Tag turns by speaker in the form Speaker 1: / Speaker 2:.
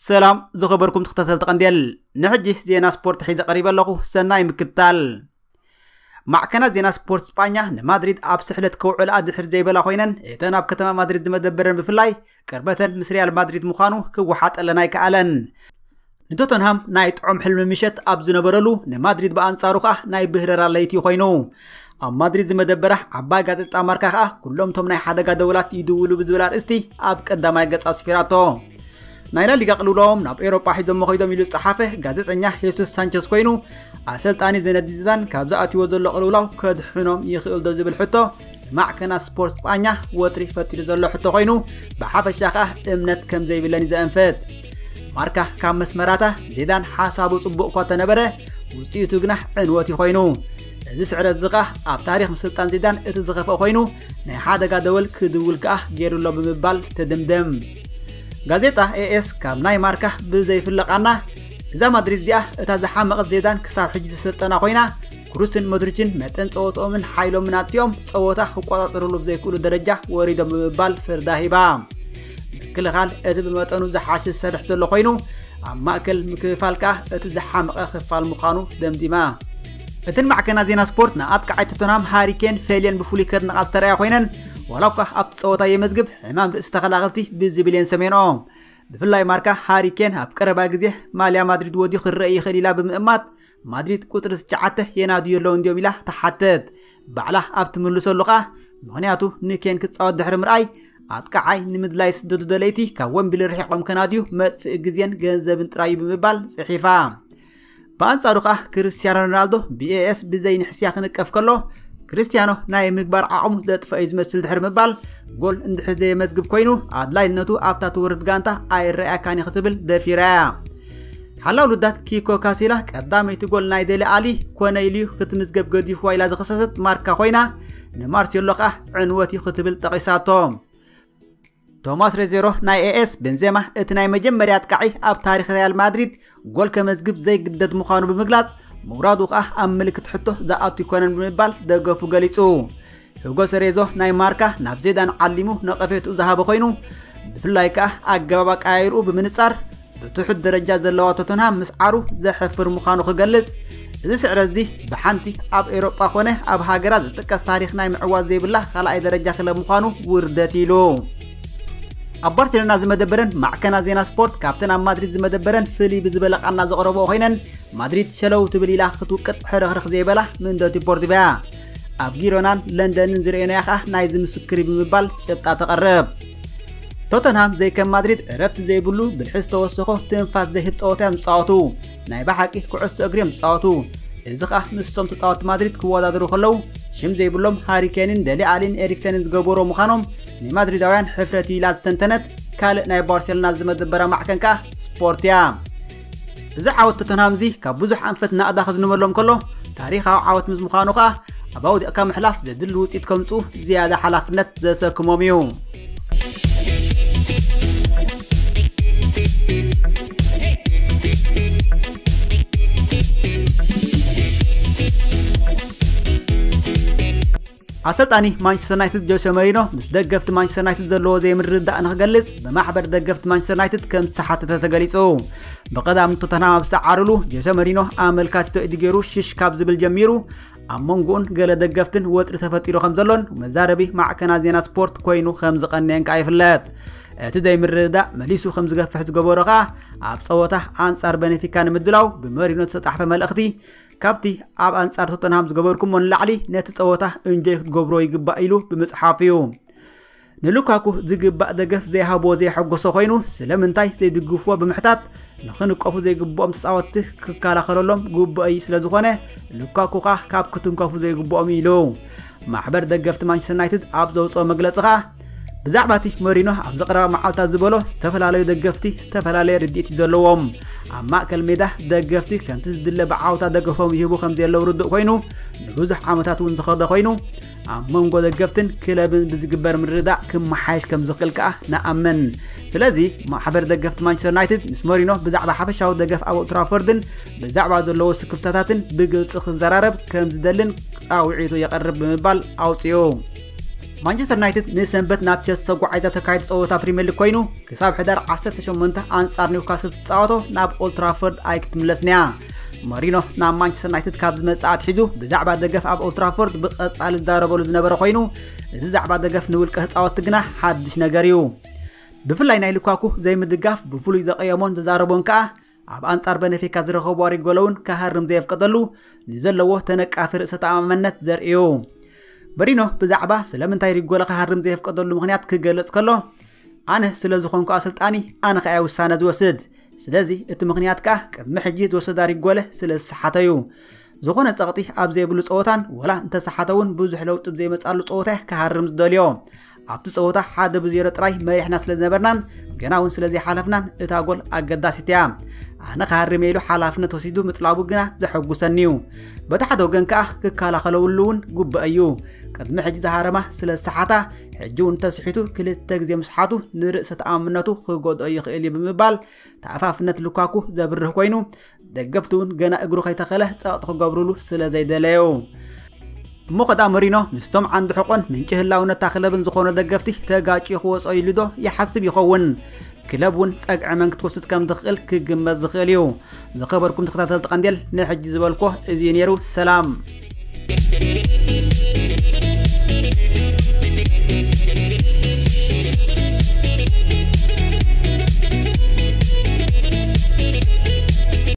Speaker 1: سلام زخبركم تختتل تقنديل نحجي زينا سبورت حيزة قريبا لغو سناي مكتال مع كان زينا سبورت اسبانيا نمادريد اب سحلة كوعل ادحر زي بلا خوينن ايتان اب كتما مادريد مدبرن بفلاي كربتن مسريال مادريد مخانو كوحات اللناي كالن نتوتنهام ناي طعم حلم مشت اب زنبرلو نمادريد بانصاروخه ناي بهررا ليتي خوينو اب مادريد مدبره عبا غازيطا ماركاخه كلهم توم ناي حدغا دولات يدولو بزولار استي اب قداماي غص اسفيراتو نايلا ليغا قلولوم ناب اوروبا حيزم مخيدم يلو صحافه غازيطنيا هيسوس سانشيز كوينو اسلطاني زينب زيدان كابزا اتيو زلو قلولاو كدحنوم يخيل دو زبل حتو مع كنا سبورت اسبانيا وتري فتير زلو حتو كوينو بحفشاخه امنت كم زي بلاني زانفت ماركا كام مسمراته زيدان حسابو صبوق كو تنبره وصيتو غنح عنوتي خوينو እዚ ስዕረ ዝቃ ኣብ ታሪኽ ምስልጣን زيدان እቲ ዝኸፈ ኮይኑ ናይ ሓደጋ ደወል ክድውል ከኣ ገይሩሎ ብምባል ተደምደም ጋዜጣ ኤኤስ ካብ ናይ ማርካ ብዘይፍለቃና እዛ ማድሪድ ዚኣ እታ ዝሓመቐት زيدان ክሳብ ሕጂ ዝስልጠና ኮይና ክሩስን ሞድሪችን መጠን ጸወቶምን ሓይሎምን ኣጥዮም ጸወታ ክቆጻጽሩሉ ብዘይክእሉ ደረጃ ወሪዶም ብምባል ፍርዳ ሂባ ክልኻል እቲ ብመጠኑ ዝሓሽ ዝሰርሕ ዘሎ ኮይኑ ኣብ ማእከል ምክፋልካ እቲ ዝሓመቐ ክፋል ምዃኑ ደምዲማ እተን ማዕከና ዜና ስፖርት ንኣጥቃዓይ ቶተንሃም ሃሪኬን ፌልየን ብፉሊከር ንቃስተርያ ኮይነን ወላውካ ኣብ ጸወታ የመዝግብ ሕማም ርእሲ ተኸላኸልቲ ብዝብልየን ሰሜኖም ብፍላይ ማርካ ሃሪኬን ኣብ ቀረባ ግዜ ማልያ ማድሪድ ወዲ ክረአ ይኽእል ኢላ ብምእማት ማድሪድ ቁጥር 9 የናድየሎ እንዲዮም ኢላ ተሓተት ባዕላ ኣብ ትምልሰሉኻ ምኽንያቱ ንኬን ክጻወት ድሕሪ ምርኣይ ኣጥቃዓይ ንምድላይ ስደዱ ደለይቲ ካብ ወንቢል ርሒቆም ከናድዩ መጥፍእ ግዜን ገንዘብን ጥራይ ብምባል ጽሒፋ በአንጻሩኻ ክርስቲያኖ ሮናልዶ ቢኤስ ብዘይ ንሕስያ ክንቀፍ ከሎ ክርስቲያኖ ናይ ምግባር ዓቕሙ ዘጥፋይ ዝመስል ድሕር ምባል ጎል እንድሕዘ የመዝግብ ኮይኑ ኣድላይነቱ ኣብታ ትውርድ ጋንታ ኣይረኣካኒ ክትብል ደፊራያ ሓላው ልዳት ኪኮ ካሲላ ቀዳመይቲ ጎል ናይ ደሊ ኣሊ ኮነይልዩ ክትምዝገብ ገዲፉ ኢላ ዝኸሰሰት ማርካ ኮይና ንማርሴሎኻ ዕንወቲ ክትብል ጠቂሳቶም توماس ريزيرو ناي اس بنزيما اتناي مجمريا تقعي اب تاريخ ريال مدريد جول كمزجب زي قدد مخانو بمغلاط مرادو ام ملكت حتو ذا اتي كونن بمبال دغفو غليصو هوغو سريزو ناي ماركا ناب زيدان علمو نقفيتو ذهب خوينو بفلايكا اغبابا قايرو بمنصار بتحد درجه زلوا توتنهام مسعرو زحفر مخانو خغلص እዚ ስዕረት እዚ በሓንቲ ኣብ ኤውሮጳ ኾነ ኣብ ሃገራት ዝጥቀስ ታሪኽ ናይ ምዕዋዝ ዘይብላ ካልኣይ ደረጃ ክለብ ምዃኑ ውርደት ኢሉ ኣብ ባርሴሎና ዝመደበረን ማዕከና ዜና ስፖርት ካፕተን ኣብ ማድሪድ ዝመደበረን ፍሊ ብዝበለቃና ዘቕረበኦ ኮይነን ማድሪድ ሸለው ትብል ኢላ ክትውቅጥ ሕርኽርኽ ዘይበላ ምንዶ ዲፖርቲቪያ ኣብ ጊሮናን ለንደንን ዝረአና ያኻ ናይ ዝምስክሪ ብምባል ጨጣ ተቐረብ ቶተንሃም ዘይከም ማድሪድ ዕረፍቲ ዘይብሉ ብልሕዝ ተወሰኾ ትንፋስ ዘይህብ ጸወታ ምጻወቱ ናይ ባሓቂ ኩዕሶ እግሪ ምጻወቱ እዚ ኸ ንሶም ተጻወት ማድሪድ ክወዳደሩ ከለው ሽም ዘይብሎም ሃሪኬንን ደሊ ኣሊን ኤሪክሰንን ዝገበሮ ምዃኖም ንማድሪዳውያን ሕፍረት ኢላ ተንተነት ካልእ ናይ ባርሴሎና ዝመደበረ ማዕከንካ ስፖርትያ እዚ ዓወት ቶተንሃም እዚ ካብ ብዙሕ ኣንፈት ናእዳ ክዝንመሎም ከሎ ታሪኻዊ ዓወት ምስ ምዃኑ ኸ ኣብ ኣውዲቕካ ምሕላፍ ዘድሊ ውፅኢት ከምፁ ዝያዳ ሓላፍነት ዘሰክሞም እዩ አሰልጣኒ ማንቸስተር ዩናይትድ ጆሴ ሞሪኖ ምስ ደገፍቲ ማንቸስተር ዩናይትድ ዘለዎ ዘይምርዳእ ንኽገልጽ በማሕበር ደገፍቲ ማንቸስተር ዩናይትድ ከም ተሓተተ ተገሊጹ በቀዳም ቶተንሃም ኣብሰዓርሉ ጆሴ ሞሪኖ ኣመልካቲቶ ኢድጌሩ ሽሽ ካብ ዝብል ጀሚሩ ኣብ መንጎን ገለ ደገፍትን ወጥሪ ተፈጢሩ ከም ዘሎን መዛረቢ ማዕከና ዜና ስፖርት ኮይኑ ከም ዝቐነየን ከዓ ይፍለጥ እቲ ዘይምርዳእ መሊሱ ከም ዝገፍሕ ዝገበሮ ከዓ ኣብ ጸወታ ኣንጻር ቤኔፊካ ንምድላው ብሞሪኖ ዝተጻሕፈ መልእኽቲ ካብቲ ኣብ አንጻር ቶተንሃም ዝገበርኩም ወንላዕሊ ነቲ ጸወታ እንጆይ ክትገብሮ ይግባእ ኢሉ ብምጽሓፍ እዩ ንሉካኩ ዝግባእ ደገፍ ዘይሃቦ ዘይሐጎሶ ኮይኑ ስለምንታይ ዘይድግፍዎ ብምሕታት ንኽንቀፉ ዘይግብኦም ተጻወትቲ ክከላኸለሎም ግቡእ ስለዝኾነ ሉካኩ ኸ ካብ ክትንከፉ ዘይግብኦም ኢሉ ማሕበር ደገፍቲ ማንቸስተር ዩናይትድ ኣብ ዘውፅኦ መግለጺ ኸ ብዛዕባቲ ሞሪኖ ኣብ ዘቕረበ መዓልታት ዝበሎ ዝተፈላለዩ ደገፍቲ ዝተፈላለዩ ርድኢት ዘለዎም ኣብ ማእከል ሜዳ ደገፍቲ ከምቲ ዝድለ ብዓውታ ደገፎም ይህቡ ከም ዘለው ርድእ ኮይኑ ንብዙሕ ዓመታት እውን ዝኸደ ኮይኑ ኣብ መንጎ ደገፍትን ክለብን ብዝግበር ምርዳእ ክመሓየሽ ከም ዝኽእል ከዓ ንኣምን ስለዚ ማሕበር ደገፍቲ ማንቸስተር ዩናይትድ ምስ ሞሪኖ ብዛዕባ ሓፈሻዊ ደገፍ ኣብ ትራፎርድን ብዛዕባ ዘለዎ ስክፍተታትን ብግልጽ ክዘራረብ ከም ዝደልን ጻውዒቱ የቐርብ ብምባል ኣውፅኡ مانشستر يونايتد نسنبت ناب تشيلسي غعيزه تكايد صوتا بريمير ليج كوينو كساب حدار 18 انصار نيوكاسل تصاوتو ناب اولد ترافورد ايك تملسنيا مارينو ناب مانشستر يونايتد كاب مصعد حيزو بزعبا دغف اب اولد ترافورد بقصال زاربولو زنبره كوينو እዚ ዛዕባ ደገፍ ንውልቀ ህፃወት ትግና ሓድሽ ነገር እዩ ብፍላይ ናይ ሉካኩ ዘይምድጋፍ ብፍሉይ ዘቀየሞን ተዛረቦን ከዓ ኣብ አንጻር በነፊካ ዝረኸቡ አሪጎለውን ከሃርም ዘይፍቀደሉ ንዘለዎ ተነቃፊ ርእሰ ተኣማንነት ዘርእዩ በሪኖ ብዛዕባ ስለምንታይ ሪጎለ ከሃርም ዘይፍቀደሉ ምክንያት ክገለጽ ከሎ ኣነ ስለዝኾንኩ ኣሰልጣኒ ኣነ ከያ ውሳነ ዝወስድ ስለዚ እቲ ምክንያት ከዓ ቅድሚ ሕጂ ዝወሰዳ ሪጎለ ስለዝሰሓተዩ ዝኾነ ጸቕጢ ኣብ ዘይብሉ ጸወታን ወላ እንተሰሓተውን ብዙሕ ለውጥ ዘይመጻሉ ጸወታ ከሃርም ዝደልዮ ኣብቲ ጸወታ ሓደ ብዜሮ ጥራይ መሪሕና ስለዝነበርናን ገናውን ስለዚ ሓላፍናን እታ ጎል ኣገዳሲት እያ ኣነ ከሃርም ኢሉ ሓላፍነት ወሲዱ ምጥላቡ ግና ዘሐጉሰኒ እዩ በቲ ሓደ ወገን ከዓ ክከላኸለውሉ እውን ጉባእ እዩ ቅድሚ ሕጂ ዝሃረማ ስለዝሰሓታ ሕጂ እውን ተስሒቱ ክልተ ግዜ ምስሓቱ ንርእሰ ተኣማንነቱ ክጎድኦ ይኽእል እዩ ብምባል ተኣፋፍነት ሉካኩ ዘብርህ ኮይኑ ደገፍቱን ገና እግሩ ከይተኸለ ጸቕጥ ክገብሩሉ ስለዘይደለዩ مقدا مارينو مستم عند حقن من كهلاونا تخلبن زخونه دغفتي تغاقي خوصو يلدو يحسب يخون كلبون صقع منك توسس كم دخل كغمز خليو زخبركم تخاتل تقندل نحج زبلكو ازي نيرو سلام